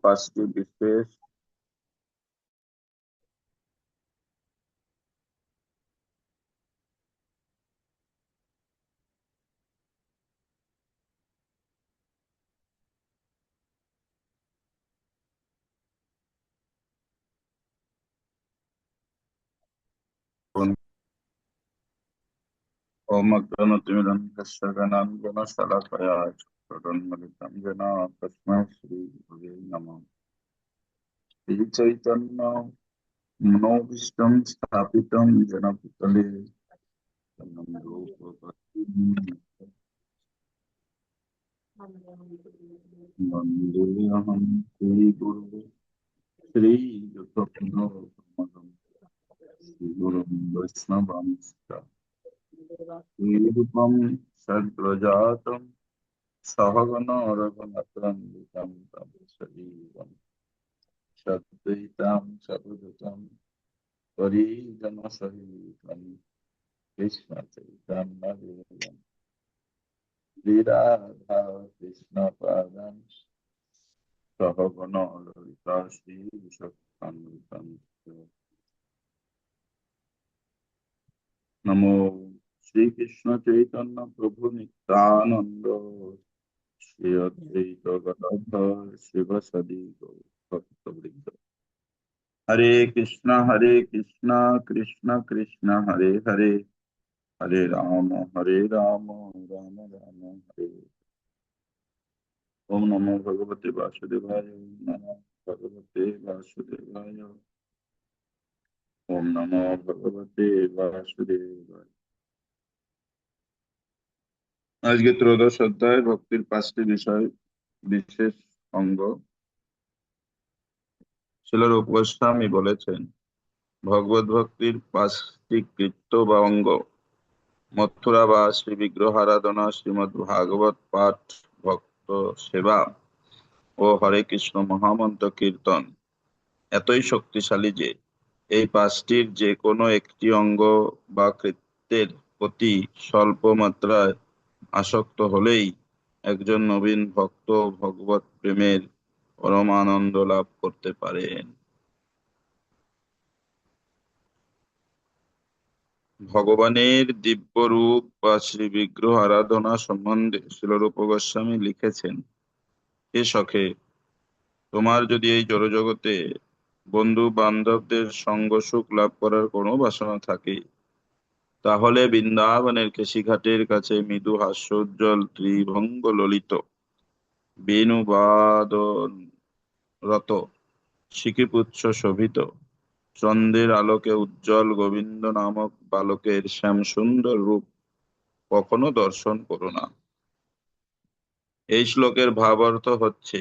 পাঁচটি বিশেষ ओमग्रनतिमिरन्धश्रवणाङ्गनशलाकया चक्षुरुन्मिलितं येन तस्मै श्रीगुरवे नमः। श्रीचैतन्य मनोभीष्टं स्थापितं येन भूतले स्वयं रूपः वन्देऽहं श्रीगुरुं श्रीयुतपदकमलं श्रीगुरुं वैष्णवांश्च श्रीरूपं सद्व्रजातं सहगण रघुनाथान्वितं तं सजीवं सद्वैतां सद्वैतं परिजनसहितं कृष्णचैतन्यदेवं श्रीराधा कृष्णपादां सहगण ललिता श्रीविशाखान्वितं नमो श्रीकृष्ण चैतन्य प्रभु नित्यानंद श्री अद्वैत गदाधर शिवसदि भक्तवृंद। हरे कृष्णा कृष्ण कृष्ण हरे हरे, हरे राम राम राम हरे। ओम नमो भगवते वासुदेवाय, ओम नमो भगवते वासुदेवाय, ओम नमो भगवते वासुदेवाय। আজকে ত্রয়োদশ অধ্যায় ভক্তির পাঁচটি বিষয় বিশেষ অঙ্গ। শ্রীল রূপ গোস্বামী বলেছেন, ভগবত ভক্তির পাঁচটি কৃত্য বা অঙ্গ: মথুরা বা শ্রী বিগ্রহ আরাধনা, শ্রীমদ ভাগবত পাঠ, ভক্ত সেবা ও হরে কৃষ্ণ মহামন্ত্র কীর্তন এতই শক্তিশালী যে এই পাঁচটির যে কোনো একটি অঙ্গ বা কৃত্যের প্রতি স্বল্প মাত্রায় আসক্ত হলেই একজন নবীন ভক্ত ভগবত প্রেমের পরম আনন্দ লাভ করতে পারেন। ভগবানের দিব্য রূপ বা শ্রী বিগ্রহ আরাধনা সম্বন্ধে শ্রীল রূপ গোস্বামী লিখেছেন, হে সখে, তোমার যদি এই জড়জগতে বন্ধু বান্ধবদের সঙ্গ সুখ লাভ করার কোনো বাসনা থাকে, তাহলে বৃন্দাবনের কেশিঘাটের কাছে মৃদু হাস্যোজ্জ্বল ত্রিভঙ্গ ললিত বেণুবাদনরত শিখিপুচ্ছ শোভিত চন্দ্রের আলোকে উজ্জ্বল গোবিন্দ নামক বালকের শ্যাম সুন্দর রূপ কখনো দর্শন করো না। এই শ্লোকের ভাবার্থ হচ্ছে,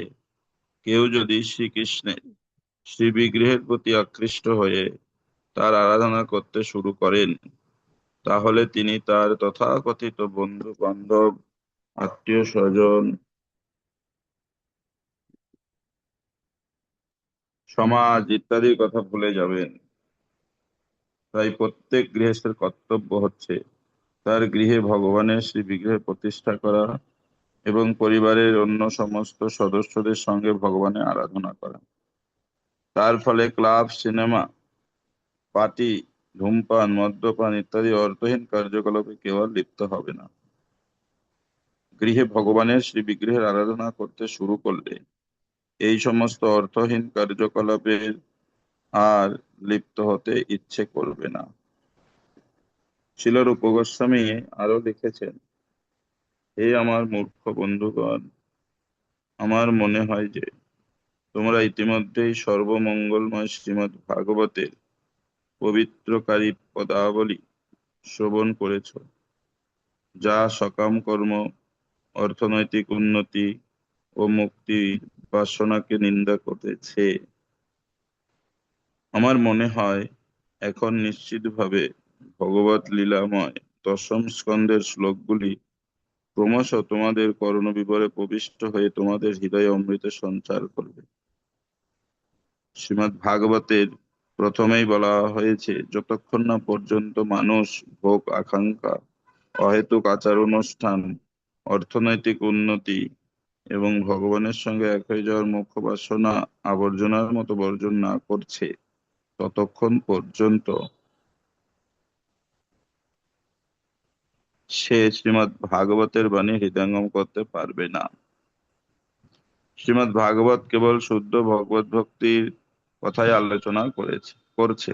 কেউ যদি শ্রীকৃষ্ণের শ্রী বিগ্রহের প্রতি আকৃষ্ট হয়ে তার আরাধনা করতে শুরু করেন, তাহলে তিনি তার তথাকথিত বন্ধু বান্ধব, আত্মীয় স্বজন, সমাজ ইত্যাদির কথা ভুলে যাবেন। তাই প্রত্যেক গৃহস্থের কর্তব্য হচ্ছে তার গৃহে ভগবানের শ্রী বিগ্রহে প্রতিষ্ঠা করা এবং পরিবারের অন্য সমস্ত সদস্যদের সঙ্গে ভগবানের আরাধনা করা। তার ফলে ক্লাব, সিনেমা, পার্টি, ধূমপান, মদ্যপান ইত্যাদি অর্থহীন কার্যকলাপে কেউ আর লিপ্ত হবে না। গৃহে ভগবানের শ্রী বিগ্রহের আরাধনা করতে শুরু করলে এই সমস্ত অর্থহীন কার্যকলাপে আর লিপ্ত হতে ইচ্ছে করবে না। শ্রীল রূপ গোস্বামী আরো লিখেছেন, হে আমার মূর্খ বন্ধুগণ, আমার মনে হয় যে তোমরা ইতিমধ্যেই সর্বমঙ্গলময় শ্রীমদ্ ভাগবতের পবিত্রকারী পদাবলী শ্রবণ করেছ, যা সকাম কর্ম, অর্থনৈতিক উন্নতি ও মুক্তির বাসনাকে নিন্দা করেছে। আমার মনে হয় এখন নিশ্চিতভাবে ভগবত লীলাময় দশম স্কন্ধের শ্লোকগুলি ক্রমশ তোমাদের কর্ণবিবরে প্রবিষ্ট হয়ে তোমাদের হৃদয়ে অমৃত সঞ্চার করবে। শ্রীমদ্ ভাগবতের প্রথমেই বলা হয়েছে, যতক্ষণ না পর্যন্ত মানুষ ভোগ আকাঙ্ক্ষা, অহেতুক আচার অনুষ্ঠান, অর্থনৈতিক উন্নতি এবং ভগবানের সঙ্গে এক হয়ে যাওয়ার মুখ্য বাসনা আবর্জনার মতো বর্জন না করছে, ততক্ষণ পর্যন্ত সে শ্রীমদ্ ভাগবতের বাণী হৃদয়ঙ্গম করতে পারবে না। শ্রীমদ্ ভাগবত কেবল শুদ্ধ ভগবত ভক্তির কথাই আলোচনা করছে।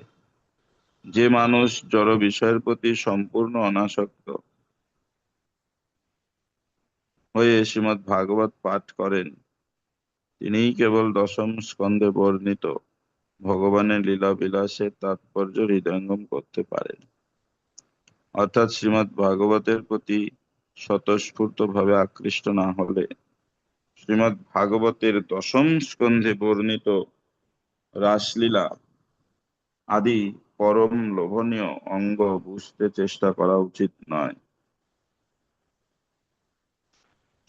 যে মানুষ জড় বিষয়ের প্রতি সম্পূর্ণ অনাসক্ত হয়ে শ্রীমদ্ ভাগবত পাঠ করেন, তিনিই কেবল দশম স্কন্ধে বর্ণিত ভগবানের লীলা বিলাসের তাৎপর্য হৃদয়ঙ্গম করতে পারেন। অর্থাৎ শ্রীমদ্ ভাগবতের প্রতি স্বতঃস্ফূর্ত ভাবে আকৃষ্ট না হলে শ্রীমদ্ ভাগবতের দশম স্কন্ধে বর্ণিত রাসলীলা আদি পরম লোভনীয় অঙ্গ বুঝতে চেষ্টা করা উচিত নয়।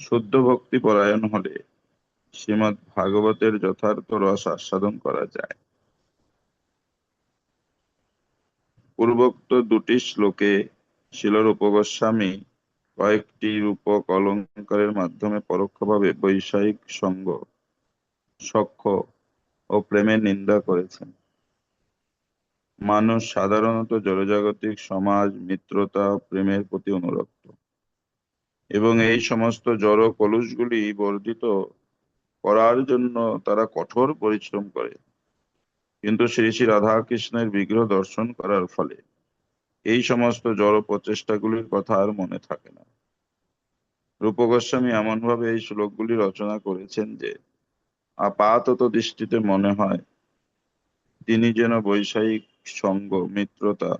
শুদ্ধ ভক্তি পরায়ণ হলে শ্রীমদ্ ভাগবতের যথার্থ রস আস্বাদন করা যায়। পূর্বোক্ত দুটি শ্লোকে শিল রূপ গোস্বামী কয়েকটি রূপক অলঙ্কারের মাধ্যমে পরোক্ষভাবে বৈষয়িক সঙ্গ, সখ্য ও প্রেমের নিন্দা করেছেন। মানুষ সাধারণত জড়জাগতিক সমাজ, মিত্রতা, প্রেমের প্রতি অনুরক্ত এবং এই সমস্ত জড় কলুষগুলি বর্ধিত করার জন্য তারা কঠোর পরিশ্রম করে। কিন্তু শ্রী শ্রী রাধাকৃষ্ণের বিগ্রহ দর্শন করার ফলে এই সমস্ত জড় প্রচেষ্টাগুলির কথা আর মনে থাকে না। রূপ গোস্বামী এমনভাবে এই শ্লোকগুলি রচনা করেছেন যে আপাতত দৃষ্টিতে মনে হয় তিনি যেন বৈষয়িক সঙ্গ, মিত্রতা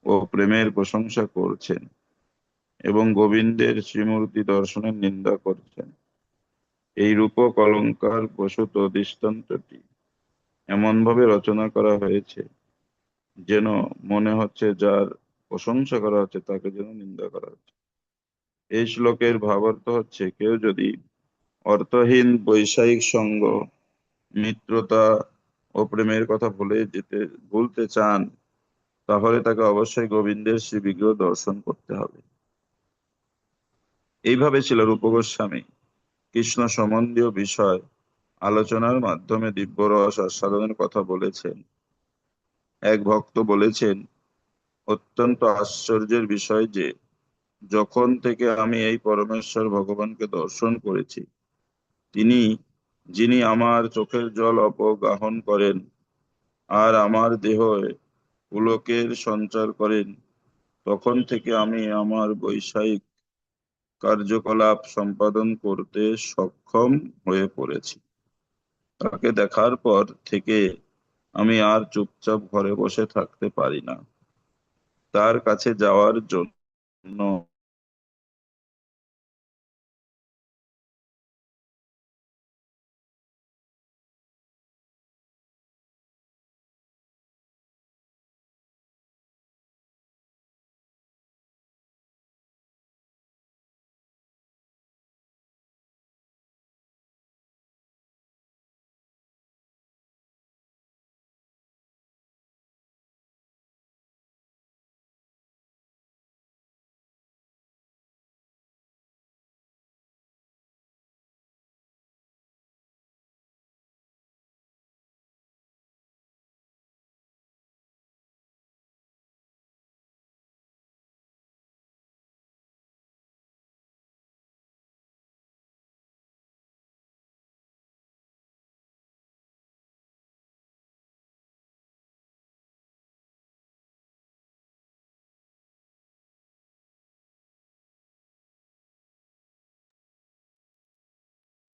ও প্রেমের প্রশংসা করছেন এবং গোবিন্দের শ্রীমূর্তি দর্শনের নিন্দা করছেন। এই রূপক অলঙ্কার প্রসূত দৃষ্টান্তটি এমনভাবে রচনা করা হয়েছে যেন মনে হচ্ছে যার প্রশংসা করা হচ্ছে তাকে যেন নিন্দা করা হচ্ছে। এই শ্লোকের ভাবার্থ হচ্ছে, কেউ যদি অর্থহীন বৈষয়িক সঙ্গ, মিত্রতা ও প্রেমের কথা ভুলতে চান, তাহলে তাকে অবশ্যই গোবিন্দের শ্রী বিগ্রহ দর্শন করতে হবে। এইভাবে ছিল রূপ গোস্বামী কৃষ্ণ সম্বন্ধীয় বিষয় আলোচনার মাধ্যমে দিব্যরস আস্বাদনের কথা বলেছেন। এক ভক্ত বলেছেন, অত্যন্ত আশ্চর্যের বিষয় যে যখন থেকে আমি এই পরমেশ্বর ভগবানকে দর্শন করেছি, তিনি যিনি আমার চোখের জল অপগাহন করেন আর আমার দেহে পুলকের সঞ্চার করেন, তখন থেকে আমি আমার বৈষয়িক কার্যকলাপ সম্পাদন করতে সক্ষম হয়ে পড়েছি। তাকে দেখার পর থেকে আমি আর চুপচাপ ঘরে বসে থাকতে পারি না। তার কাছে যাওয়ার জন্য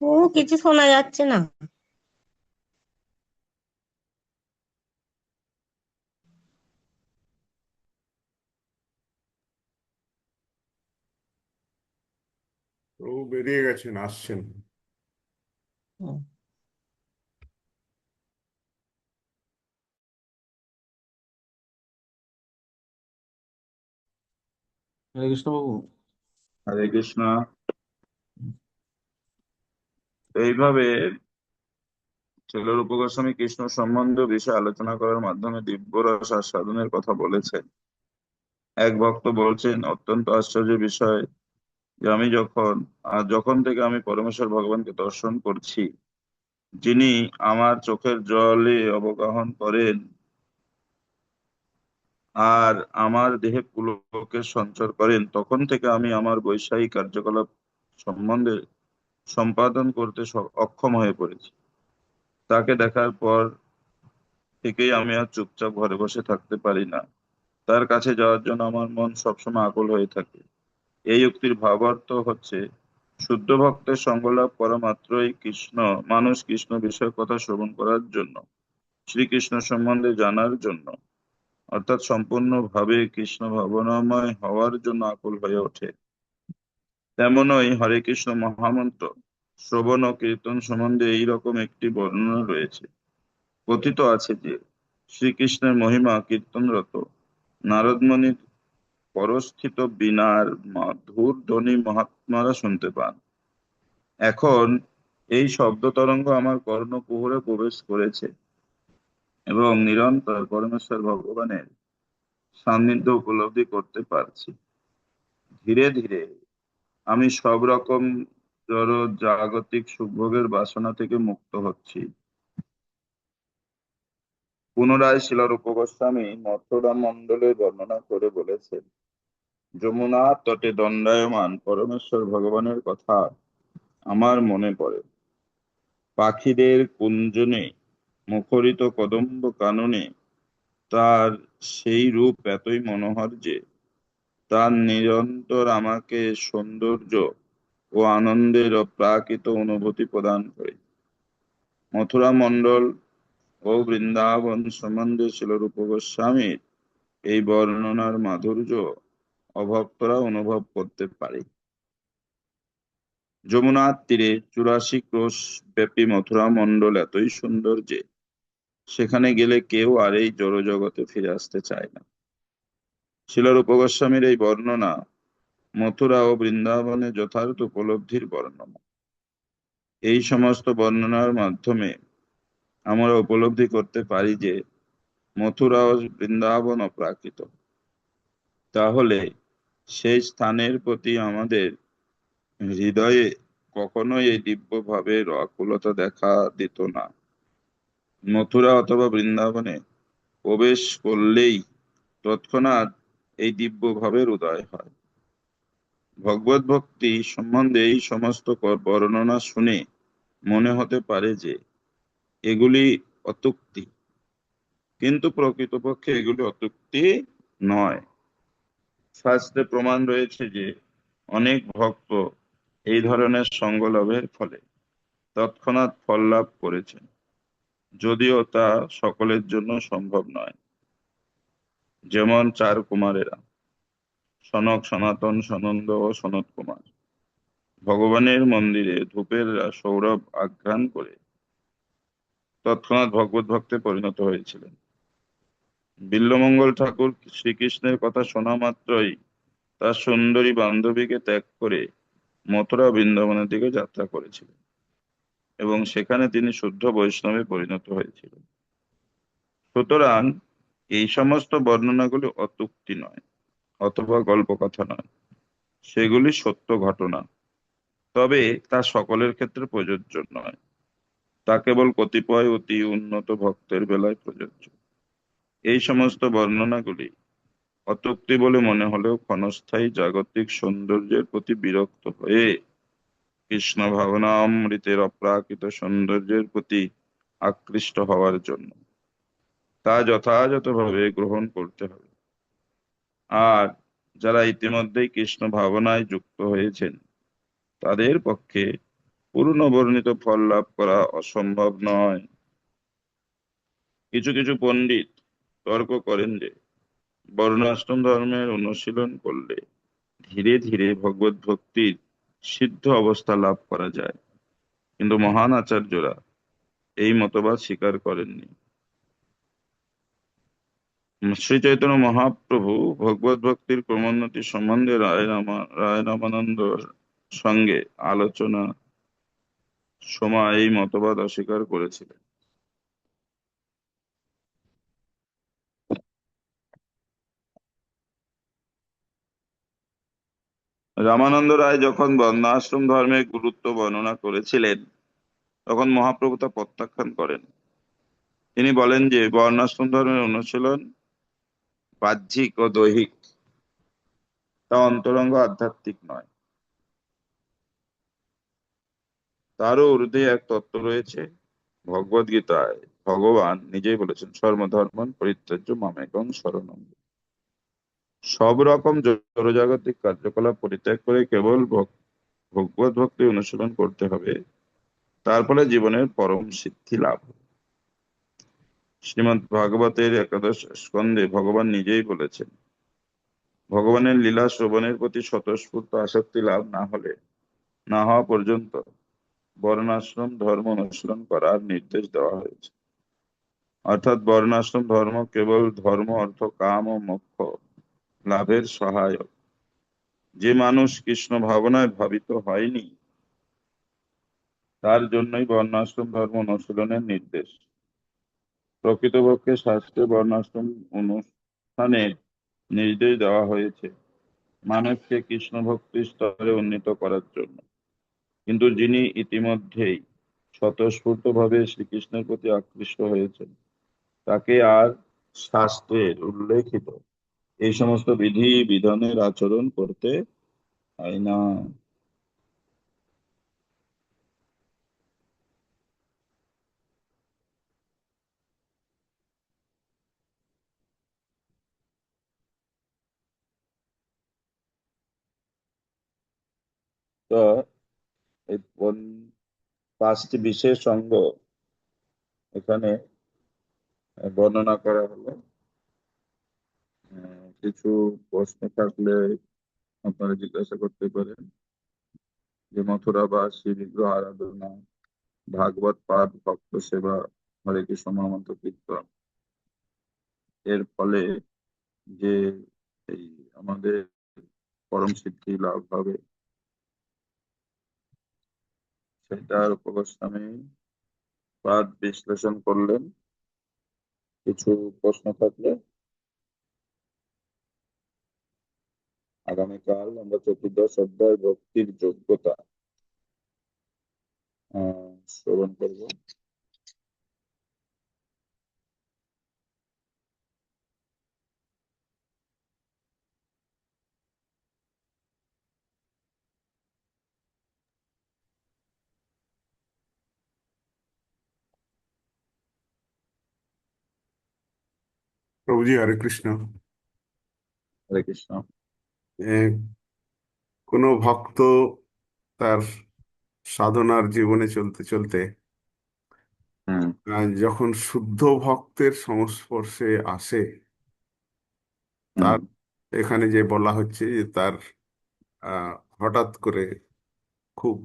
ও, কিছু শোনা যাচ্ছে না। ও বেরিয়ে গেছেন, আসছেন। হুম। হরে কৃষ্ণ বাবু। হরে কৃষ্ণ। এইভাবে রূপ গোস্বামী কৃষ্ণ সম্বন্ধীয় বিষয় আলোচনা করার মাধ্যমে দিব্যরস আস্বাদনের কথা বলেছেন। এক ভক্ত বলছেন, অত্যন্ত আশ্চর্য বিষয় যে আমি যখন থেকে আমি পরমেশ্বর ভগবানকে দর্শন করছি, যিনি আমার চোখের জলে অবগাহন করেন আর আমার দেহে পুলকের সঞ্চার করেন, তখন থেকে আমি আমার বৈষয়িক কার্যকলাপ সম্বন্ধে সম্পাদন করতে অক্ষম হয়ে পড়েছি। তাকে দেখার পর থেকেই আমি আর চুপচাপ ঘরে বসে থাকতে পারি না। তার কাছে যাওয়ার জন্য আমার মন সবসময় আকুল হয়ে থাকে। এই উক্তির ভাবার্থ হচ্ছে, শুদ্ধ ভক্তের সঙ্গ লাভ করা মাত্রই মানুষ কৃষ্ণ বিষয়ের কথা শ্রবণ করার জন্য, শ্রীকৃষ্ণ সম্বন্ধে জানার জন্য, অর্থাৎ সম্পূর্ণভাবে কৃষ্ণ ভাবনাময় হওয়ার জন্য আকুল হয়ে ওঠে। তেমনই হরে কৃষ্ণ মহামন্ত্র শ্রবণ ও কীর্তন সম্বন্ধে এইরকম একটি বর্ণনা রয়েছে। কথিত আছে যে শ্রীকৃষ্ণের মহিমা কীর্তনরত নারদমুনির পরস্থিত বীণার মধুর ধ্বনি মহাত্মারা শুনতে পান। এখন এই শব্দ তরঙ্গ আমার কর্ণকুহরে প্রবেশ করেছে এবং নিরন্তর পরমেশ্বর ভগবানের সান্নিধ্য উপলব্ধি করতে পারছি। ধীরে ধীরে আমি সব রকম জড় জাগতিক সুখভোগের বাসনা থেকে মুক্ত হচ্ছি। পুনরায় শিলারূপ গোস্বামী মথুরা মণ্ডলের বর্ণনা করে বলেছেন, যমুনা তটে দণ্ডায়মান পরমেশ্বর ভগবানের কথা আমার মনে পড়ে। পাখিদের কুঞ্জনে মুখরিত কদম্ব কাননে তার সেই রূপ এতই মনোহর যে তার নিরন্তর আমাকে সৌন্দর্য ও আনন্দের অপ্রাকৃত অনুভূতি প্রদান করে। মথুরা মণ্ডল ও বৃন্দাবন সম্বন্ধে শিলরূপ গোস্বামীর এই বর্ণনার মাধুর্য অভক্তরা অনুভব করতে পারে। যমুনার তীরে 84 ক্রোশ ব্যাপী মথুরা মণ্ডল এতই সুন্দর যে সেখানে গেলে কেউ আর এই জড়জগতে ফিরে আসতে চায় না। শিলরূপ গোস্বামীর এই বর্ণনা মথুরা ও বৃন্দাবনের যথার্থ উপলব্ধির বর্ণনা। এই সমস্ত বর্ণনার মাধ্যমে আমরা উপলব্ধি করতে পারি যে মথুরা ও বৃন্দাবন অপ্রাকৃত। তাহলে সেই স্থানের প্রতি আমাদের হৃদয়ে কখনোই এই দিব্য ভাবের আকুলতা দেখা দিত না। মথুরা অথবা বৃন্দাবনে প্রবেশ করলেই তৎক্ষণাৎ এই দিব্য ভাবের উদয় হয়। ভগবত ভক্তি সম্বন্ধে এই সমস্ত বর্ণনা শুনে মনে হতে পারে যে এগুলি অত্যুক্তি, কিন্তু প্রকৃতপক্ষে এগুলি অত্যুক্তি নয়। শাস্ত্রে প্রমাণ রয়েছে যে অনেক ভক্ত এই ধরনের সঙ্গ লাভের ফলে তৎক্ষণাৎ ফল লাভ করেছেন, যদিও তা সকলের জন্য সম্ভব নয়। যেমন 4 কুমারেরা সনক, সনাতন, সনন্দ ও সনত কুমার ভগবানের মন্দিরে ধূপের সৌরভ আঘ্রাণ করে তৎক্ষণাৎ ভগবত ভক্তে পরিণত হয়েছিলেন। বিল্বমঙ্গল ঠাকুর শ্রীকৃষ্ণের কথা শোনা মাত্রই তার সুন্দরী বান্ধবীকে ত্যাগ করে মথুরা বৃন্দাবনের দিকে যাত্রা করেছিলেন এবং সেখানে তিনি শুদ্ধ বৈষ্ণবে পরিণত হয়েছিলেন। সুতরাং এই সমস্ত বর্ণনাগুলি অত্যুক্তি নয় অথবা গল্পকথা নয়, সেগুলি সত্য ঘটনা। তবে তা সকলের ক্ষেত্রে প্রযোজ্য নয়, তা কেবল কতিপয় অতি উন্নত ভক্তের বেলায় প্রযোজ্য। এই সমস্ত বর্ণনাগুলি অত্যুক্তি বলে মনে হলেও ক্ষণস্থায়ী জাগতিক সৌন্দর্যের প্রতি বিরক্ত হয়ে কৃষ্ণ ভাবনামৃতের অপ্রাকৃত সৌন্দর্যের প্রতি আকৃষ্ট হওয়ার জন্য তা যথাযথভাবে গ্রহণ করতে হবে। আর যারা ইতিমধ্যেই কৃষ্ণ ভাবনায় যুক্ত হয়েছেন তাদের পক্ষে পূর্ণ বর্ণিত ফল লাভ করা অসম্ভব নয়। কিছু কিছু পণ্ডিত তর্ক করেন যে বর্ণাশ্রম ধর্মের অনুশীলন করলে ধীরে ধীরে ভগবত ভক্তির সিদ্ধ অবস্থা লাভ করা যায়, কিন্তু মহান আচার্যরা এই মতবাদ স্বীকার করেননি। শ্রী চৈতন্য মহাপ্রভু ভগবত ভক্তির ক্রমোন্নতি সম্বন্ধে রায় রামানন্দর সঙ্গে আলোচনা সময় এই মতবাদ অস্বীকার করেছিলেন। রামানন্দ রায় যখন বর্ণাশ্রম ধর্মের গুরুত্ব বর্ণনা করেছিলেন তখন মহাপ্রভু তা প্রত্যাখ্যান করেন। তিনি বলেন যে বর্ণাশ্রম ধর্মের অনুশীলন বাহ্যিক ও দৈহিক, তা অন্তরঙ্গ আধ্যাত্মিক নয়। তারও ঊর্ধ্বে এক তত্ত্ব রয়েছে। ভগবদ গীতায় ভগবান নিজেই বলেছেন, সর্বধর্মন পরিত্যাজ্য মামেকং শরণং। সব রকম জড়জাগতিক কার্যকলাপ পরিত্যাগ করে কেবল ভগবত ভক্তি অনুশীলন করতে হবে, তার ফলে জীবনের পরম সিদ্ধি লাভ হবে। শ্রীমদ্ ভাগবতের একাদশ স্কন্ধে ভগবান নিজেই বলেছেন, ভগবানের লীলা শ্রবণের প্রতি স্বতঃস্ফূর্ত আসক্তি লাভ না হওয়া পর্যন্ত বর্ণাশ্রম ধর্ম অনুসরণ করার নির্দেশ দেওয়া হয়েছে। অর্থাৎ বর্ণাশ্রম ধর্ম কেবল ধর্ম, অর্থ, কাম ও মোক্ষ লাভের সহায়ক। যে মানুষ কৃষ্ণ ভাবনায় ভাবিত হয়নি, তার জন্যই বর্ণাশ্রম ধর্ম অনুশীলনের নির্দেশ। প্রকৃতপক্ষে শাস্ত্রে বর্ণাশ্রম অনুষ্ঠানের নির্দেশ দেওয়া হয়েছে মানুষকে কৃষ্ণ ভক্তির স্তরে উন্নীত করার জন্য। কিন্তু যিনি ইতিমধ্যেই স্বতঃস্ফূর্তভাবে শ্রীকৃষ্ণের প্রতি আকৃষ্ট হয়েছেন, তাকে আর শাস্ত্রের উল্লেখিত এই সমস্ত বিধি বিধানের আচরণ করতে হয় না। তো এই পাঁচটি বিশেষ অঙ্গ এখানে বর্ণনা করা হলো। কিছু প্রশ্ন থাকলে আপনারা জিজ্ঞাসা করতে পারেন। যে মথুরা বা শ্রী বিগ্রহ আরাধনা, ভাগবত পাঠ, ভক্ত সেবা, হরে কৃষ্ণ মহামন্ত্র কীর্তন, এর ফলে যে এই আমাদের পরম সিদ্ধি লাভ হবে, সেটার উপর গোস্বামী পাঠ বিশ্লেষণ করলেন। কিছু প্রশ্ন থাকলে আগামীকাল আমরা চতুর্দশ অধ্যায় ভক্তির যোগ্যতা শ্রবণ করব। প্রভুজি, হরে কৃষ্ণ। হরে কৃষ্ণ। কোনো ভক্ত তার সাধনার জীবনে চলতে চলতে হুম। যখন শুদ্ধ ভক্তের সংস্পর্শে আসে, হুম। তার এখানে যে বলা হচ্ছে যে তার হঠাৎ করে খুব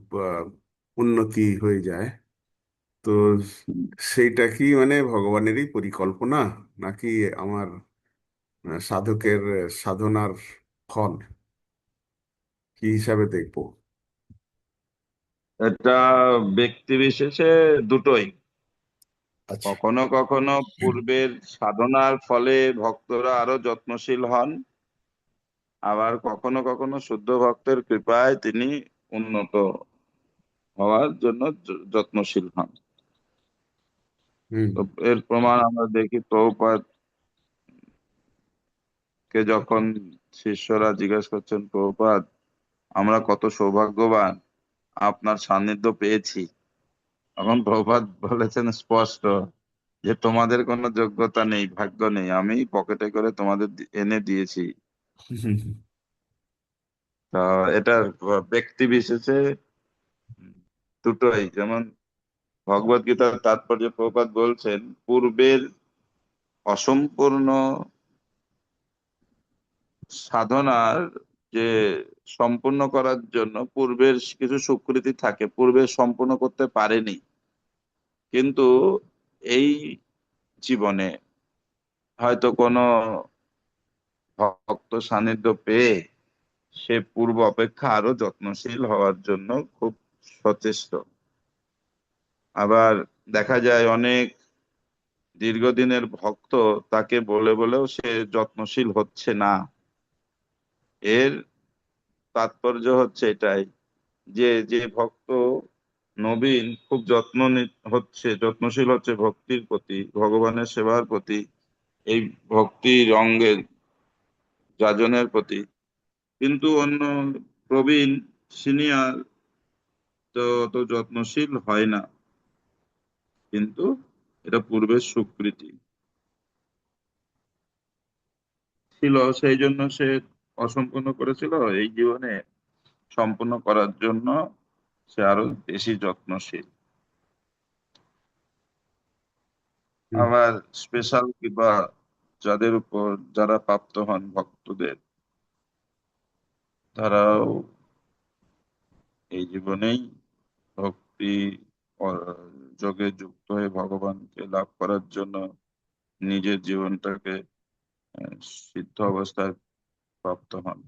উন্নতি হয়ে যায়। তো হুম। সেইটা কি মানে ভগবানেরই পরিকল্পনা, নাকি আমার সাধকের সাধনার ফল, কি হিসাবে দেখবো? এটা ব্যক্তি বিশেষে দুটোই। আচ্ছা। কখনো কখনো পূর্বের সাধনার ফলে ভক্তরা আরো যত্নশীল হন, আবার কখনো কখনো শুদ্ধ ভক্তের কৃপায় তিনি উন্নত হওয়ার জন্য যত্নশীল হন। হুম। তো এর প্রমাণ আমরা দেখি, প্রভুপাদ কে যখন শিষ্যরা জিজ্ঞেস করছেন, প্রভুপাদ আমরা কত সৌভাগ্যবান, আপনার সান্নিধ্য পেয়েছি, তখন প্রভুপাদ বলেছেন স্পষ্ট যে তোমাদের কোনো যোগ্যতা নেই, ভাগ্য নেই, আমি পকেটে করে তোমাদের এনে দিয়েছি। তা এটা ব্যক্তি বিশেষে দুটোই। যেমন ভগবদ গীতার তাৎপর্য প্রভুপাদ বলছেন, পূর্বের অসম্পূর্ণ সাধনার যে সম্পূর্ণ করার জন্য পূর্বের কিছু সুকৃতি থাকে, পূর্বে সম্পূর্ণ করতে পারেনি, কিন্তু এই জীবনে হয়তো কোনো ভক্ত সান্নিধ্য পেয়ে সে পূর্ব অপেক্ষা আরো যত্নশীল হওয়ার জন্য খুব সচেষ্ট। আবার দেখা যায় অনেক দীর্ঘদিনের ভক্ত তাকে বলে বলেও সে যত্নশীল হচ্ছে না। এর তাৎপর্য হচ্ছে এটাই যে যে ভক্ত নবীন খুব যত্নশীল হচ্ছে ভক্তির প্রতি, ভগবানের সেবার প্রতি, এই ভক্তির অঙ্গের যাজনের প্রতি। কিন্তু অন্য প্রবীণ সিনিয়র তো অত যত্নশীল হয় না, কিন্তু এটা পূর্বের সুকৃতি ছিল, সেই জন্য সে অসম্পূর্ণ করেছিল। এই জীবনে সম্পূর্ণ করার জন্য সে আরো বেশি যত্নশীল। হুম। আবার স্পেশাল কিংবা যাদের উপর যারা প্রাপ্ত হন ভক্তদের, তারাও এই জীবনেই ভক্তি যোগে যুক্ত হয়ে ভগবানকে লাভ করার জন্য নিজের জীবনটাকে সিদ্ধ অবস্থায় প্রাপ্ত হন।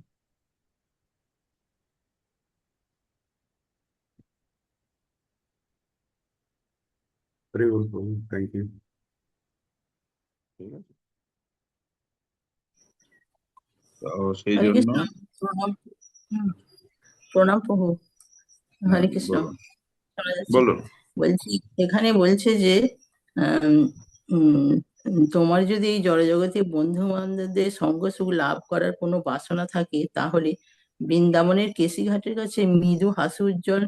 হরি বল প্রভু, থ্যাংক ইউ। ঠিক আছে, তো সেই হরে জন্য কৃষ্ণ। প্রণাম। হুম, প্রণাম প্রভু। হরে কৃষ্ণ। বলুন শোনা যাচ্ছে? বলুন। বলছি, এখানে বলছে যে আম, উম, তোমার যদি এই জড়জগতে বন্ধু বান্ধবদের সঙ্গ সুখ লাভ করার কোনো বাসনা থাকে, তাহলে বৃন্দাবনের কেশিঘাটের কাছে মৃদু হাস্য উজ্জ্বল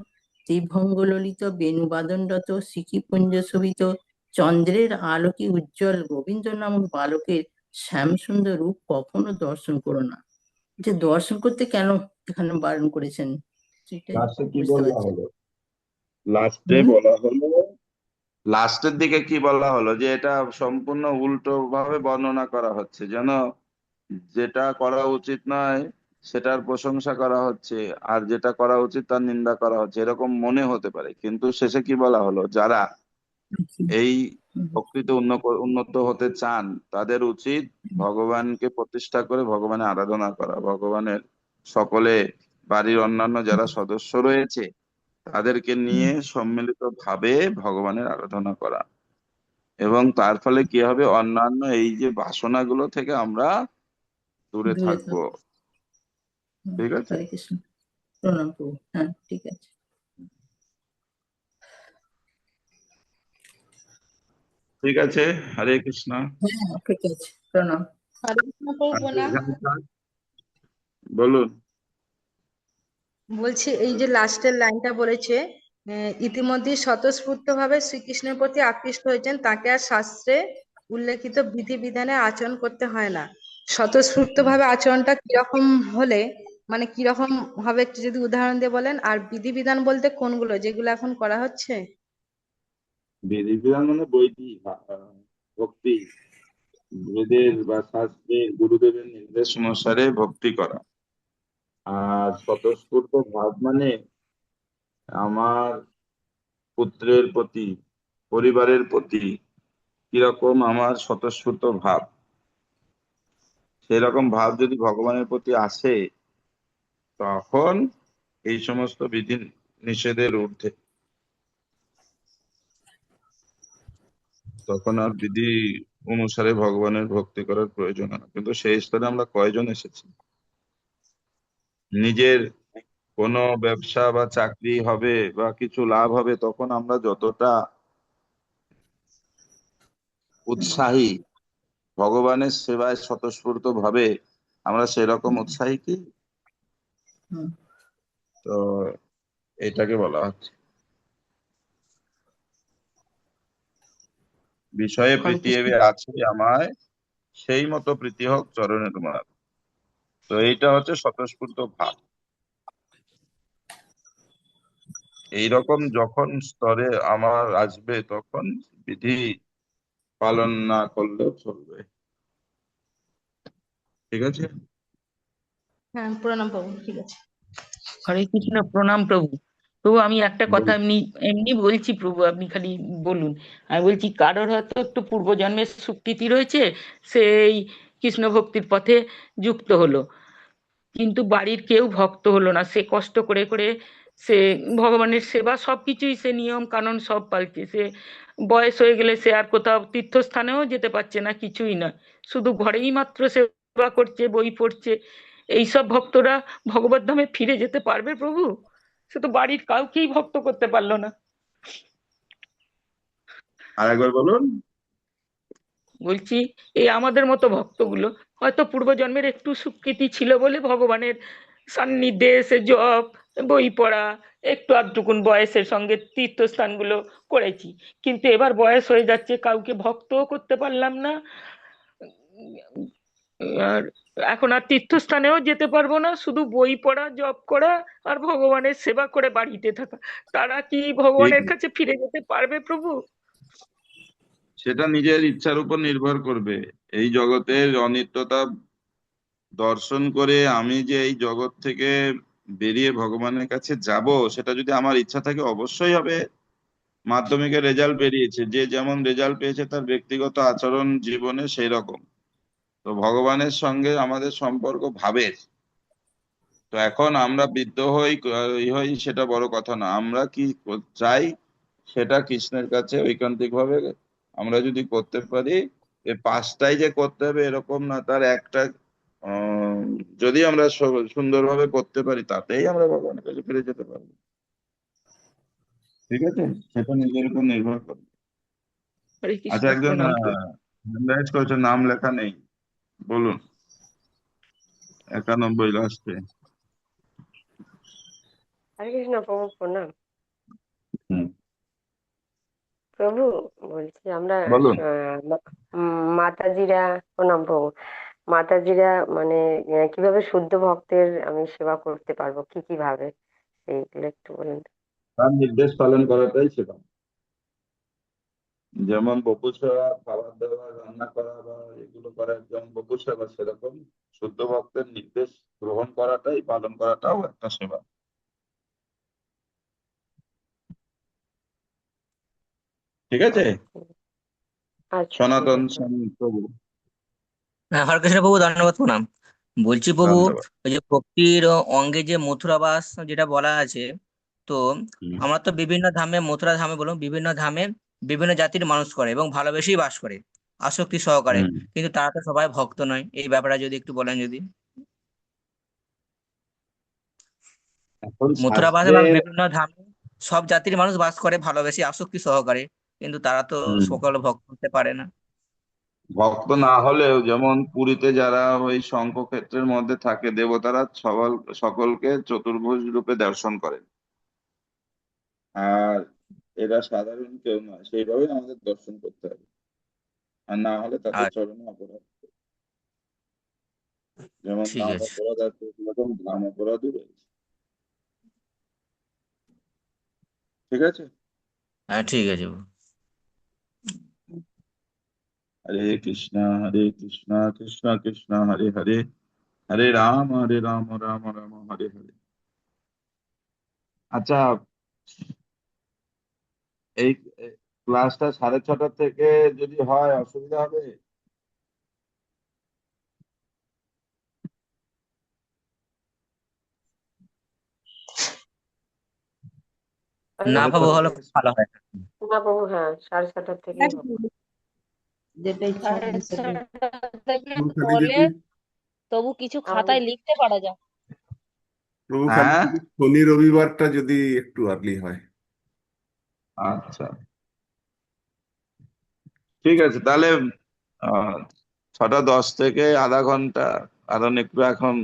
ত্রিভঙ্গ ললিত বেণুবাদনরত সিকিপুঞ্জ শোভিত চন্দ্রের আলোকে উজ্জ্বল গোবিন্দ নামক বালকের শ্যামসুন্দর রূপ কখনো দর্শন করো না। যে দর্শন করতে কেন এখানে বারণ করেছেন সেটাই লাস্টে কি বুঝতে বলা পারছি না। হলো? লাস্টে হুম, বলা হলো, লাস্টের দিকে কি বলা হলো, যে এটা সম্পূর্ণ উল্টো ভাবে বর্ণনা করা হচ্ছে, যেন যেটা করা উচিত নয় সেটার প্রশংসা করা হচ্ছে, আর যেটা করা উচিত তার নিন্দা করা হচ্ছে, এরকম মনে হতে পারে। কিন্তু শেষে কি বলা হলো, যারা আচ্ছা। এই হুম, প্রকৃত উন্নত হতে চান তাদের উচিত ভগবানকে প্রতিষ্ঠা করে ভগবানের আরাধনা করা, ভগবানের সকলে বাড়ির অন্যান্য যারা সদস্য রয়েছে তাদেরকে হুম, নিয়ে সম্মিলিত ভাবে ভগবানের আরাধনা করা। এবং তার ফলে কি হবে, অন্যান্য এই যে বাসনাগুলো থেকে আমরা দূরে দূরে থাকবো। থাকো। হুম, ঠিক আছে, হরে কৃষ্ণ। প্রণাম প্রভু। হ্যাঁ, ঠিক আছে। ঠিক আছে। হরে কৃষ্ণ। হ্যাঁ, ঠিক আছে। প্রণাম। হরে কৃষ্ণ প্রভু, আজকে প্রণাম। এখানে থাক। বলুন। বলছি, এই যে লাস্টের লাইনটা বলেছে, ইতিমধ্যে স্বতঃস্ফূর্ত ভাবে শ্রীকৃষ্ণের প্রতি আকৃষ্ট হয়েছেন, তাকে আর শাস্ত্রে উল্লেখিত বিধিবিধানে আচরণ করতে হয় না। স্বতঃস্ফূর্ত ভাবে আচরণটা কিরকম হলে, মানে কিরকম হবে একটু যদি উদাহরণ দিয়ে বলেন। আর বিধিবিধান বলতে কোনগুলো, যেগুলো এখন করা হচ্ছে? বিধিবিধান মানে বৈদিক ভক্তি, বেদের বা শাস্ত্রের গুরুদেবের নির্দেশ অনুসারে ভক্তি করা। আর স্বতঃস্ফূর্ত ভাব মানে আমার পুত্রের প্রতি, পরিবারের প্রতি কিরকম আমার স্বতঃস্ফূর্ত ভাব, সেরকম ভাব যদি ভগবানের প্রতি আসে, তখন এই সমস্ত বিধি নিষেধের ঊর্ধ্বে, তখন আর বিধি অনুসারে ভগবানের ভক্তি করার প্রয়োজন হয় না। কিন্তু সেই স্তরে আমরা কয়জন এসেছি? নিজের কোনো ব্যবসা বা চাকরি হবে বা কিছু লাভ হবে, তখন আমরা যতটা উৎসাহী, ভগবানের সেবায় স্বতঃস্ফূর্ত ভাবে আমরা সেরকম উৎসাহী কি? হুম, তো এটাকে বলা হচ্ছে বিষয়ে হরে প্রীতি কৃষ্ণ। আছে আমায়, সেই মতো প্রীতি হোক চরণে তোমার। তো এইটা হচ্ছে স্বতঃস্ফূর্ত ভাব। এইরকম যখন স্তরে আমার আসবে, তখন বিধি পালন না করলেও চলবে। ঠিক আছে। হ্যাঁ, প্রণাম প্রভু, ঠিক আছে। হরে কৃষ্ণ। প্রণাম প্রভু। প্রভু, আমি একটা কথা বলুন। এমনি এমনি বলছি প্রভু, আপনি খালি বলুন। আমি বলছি, কারোর হয়তো একটু পূর্বজন্মের সুকৃতি রয়েছে, সেই কৃষ্ণ ভক্তির পথে যুক্ত হলো, কিন্তু বাড়ির কেউ ভক্ত হলো না। সে কষ্ট করে করে সে ভগবানের সেবা সবকিছুই, সে নিয়ম কানুন সব পালছে। সে বয়স হয়ে গেলে সে আর কোথাও তীর্থস্থানেও যেতে পারছে না, কিছুই না, শুধু ঘরেই মাত্র সেবা করছে, বই পড়ছে, এইসব ভক্তরা ভগবত ধামে ফিরে যেতে পারবে প্রভু? সে তো বাড়ির কাউকেই ভক্ত করতে পারলো না। আর একবার বলুন। বলছি এই আমাদের মতো ভক্তগুলো হয়তো পূর্বজন্মের একটু সুকৃতি ছিল বলে ভগবানের সান্নিধ্যে এসে জপ, বই পড়া, একটু আধটুকুন বয়সের সঙ্গে তীর্থস্থানগুলো করেছি, কিন্তু এবার বয়স হয়ে যাচ্ছে, কাউকে ভক্তও করতে পারলাম না, আর এখন আর তীর্থস্থানেও যেতে পারবো না, শুধু বই পড়া, জপ করা আর ভগবানের সেবা করে বাড়িতে থাকা। তারা কি ঠিক ভগবানের কাছে ফিরে যেতে পারবে প্রভু? সেটা নিজের ইচ্ছার উপর নির্ভর করবে। এই জগতের অনিত্যতা দর্শন করে আমি যে এই জগৎ থেকে বেরিয়ে ভগবানের কাছে যাব, সেটা যদি আমার ইচ্ছা থাকে অবশ্যই হবে। মাধ্যমিকের রেজাল্ট বেরিয়েছে, যে যেমন রেজাল্ট পেয়েছে তার ব্যক্তিগত আচরণ জীবনে সেই রকম। তো ভগবানের সঙ্গে আমাদের সম্পর্ক ভাবের। তো এখন আমরা বৃদ্ধ হই সেটা বড় কথা না, আমরা কি চাই সেটা কৃষ্ণের কাছে ঐকান্তিক ভাবে আমরা যদি করতে পারি। এই পাঁচটাই যে করতে হবে এরকম না, তার একটা যদি আমরা সুন্দরভাবে করতে পারি তাতেই আমরা ভগবানের কাছে ফিরে যেতে পারবো। ঠিক আছে, সেটা নিজের উপর নির্ভর করে। হরে কৃষ্ণ, আচ্ছা, একজন প্রণাম প্রভু। হ্যান্ড করেছে, নাম লেখা নেই, বলুন। 91 লাস্টে। হরে কৃষ্ণ প্রভু, প্রণাম। হুম, প্রভু, বলছি আমরা বলুন। মাতাজিরা, প্রণাম প্রভু, মাতাজিরা মানে কিভাবে শুদ্ধ ভক্তের আমি সেবা করতে পারবো, কি কি ভাবে, এইগুলো একটু বলেন। তার নির্দেশ পালন করাটাই সেবা। যেমন বপু সেবা, খাবার দাবার রান্না করা বা এগুলো করা যেমন বপু সেবা, সেরকম শুদ্ধ ভক্তের নির্দেশ গ্রহণ করাটাই, পালন করাটাও একটা সেবা। ঠিক আছে। আচ্ছা, ঠিক সনাতন আছে। প্রভু। হ্যাঁ, হরে কৃষ্ণ প্রভু, ধন্যবাদ, প্রণাম। বলছি প্রভু, ধন্যবাদ। ওই যে ভক্তির অঙ্গে যে মথুরাবাস যেটা বলা আছে, তো হুম, আমরা তো বিভিন্ন ধামে, মথুরা ধামে বলুন, বিভিন্ন ধামে বিভিন্ন জাতির মানুষ করে এবং ভালোবেসেই বাস করে আসক্তি সহকারে, হুম। কিন্তু তারা তো সবাই ভক্ত নয়। এই ব্যাপারে যদি একটু বলেন যদি। এখন মথুরাবাস শাস্ত্রে এবং বিভিন্ন ধামে সব জাতির মানুষ বাস করে ভালোবেসে আসক্তি সহকারে, কিন্তু তারা তো সকল ভক্ত হতে পারে না। ভক্ত না হলেও, যেমন পুরীতে যারা ওই শঙ্খক্ষেত্রের মধ্যে থাকে, দেবতারা সকলকে চতুর্ভুজ রূপে দর্শন করেন। আর এরা সাধারণ কেউ নয়, সেইভাবে আমাদের দর্শন করতে হবে। আর না হলে তাদের আর চরণে অপরাধ। যেমন ঠিক নাম আছে। অপরাধ আছে, সেরকম ধাম অপরাধও রয়েছে। ঠিক আছে। হ্যাঁ, ঠিক আছে প্রভু। হরে কৃষ্ণ কৃষ্ণ কৃষ্ণ হরে হরে, হরে রাম রাম রাম হরে হরে। আচ্ছা, এই ক্লাসটা 6:30 থেকে যদি হয় অসুবিধা হবে? না সাড়ে প্রভু, ছটা হলে থেকে খুব ভালো হয়। না প্রভু, হ্যাঁ 7:30 থেকেই হবে। যেটা ইচ্ছা সাড়ে হবে সেটাই। ছটা থেকে প্রভু খালি হলে যদি তবু কিছু আমি খাতায় লিখতে পারা যায়। প্রভু খালি হ্যাঁ, যদি শনি রবিবারটা যদি একটু আর্লি হয়। আচ্ছা, ঠিক আছে তাহলে। 6:10 থেকে আধা ঘন্টা, কারণ একটু এখন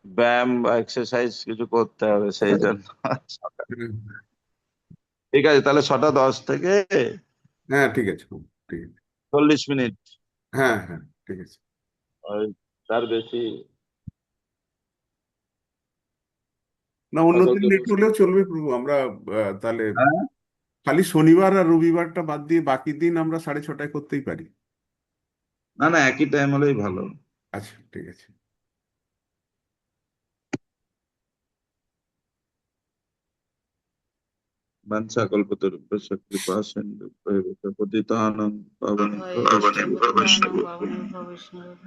ব্যায়াম বা এক্সারসাইজ কিছু করতে হবে সেই জন্য। হুম। ঠিক আছে, তাহলে 6:10 থেকে হ্যাঁ, ঠিক আছে প্রভু, ঠিক আছে। 40 মিনিট, হ্যাঁ, হ্যাঁ, ঠিক আছে। ওই তার বেশি। না, অন্য দিন সকলকে লেট হলেও চলবে প্রভু, আমরা তাহলে হ্যাঁ, খালি শনিবার আর রবিবারটা বাদ দিয়ে বাকি দিন আমরা 6:30 করতেই পারি। না না, একই টাইম হলেই ভালো। আচ্ছা, ঠিক আছে। বাঞ্ছাকল্পতরুভ্যশ্চ কৃপা সিন্ধুভ্যেব পতিতানাং পাবনেভ্যো পাবনেভ্যো বৈষ্ণবেভ্যো বৈষ্ণবেভ্যো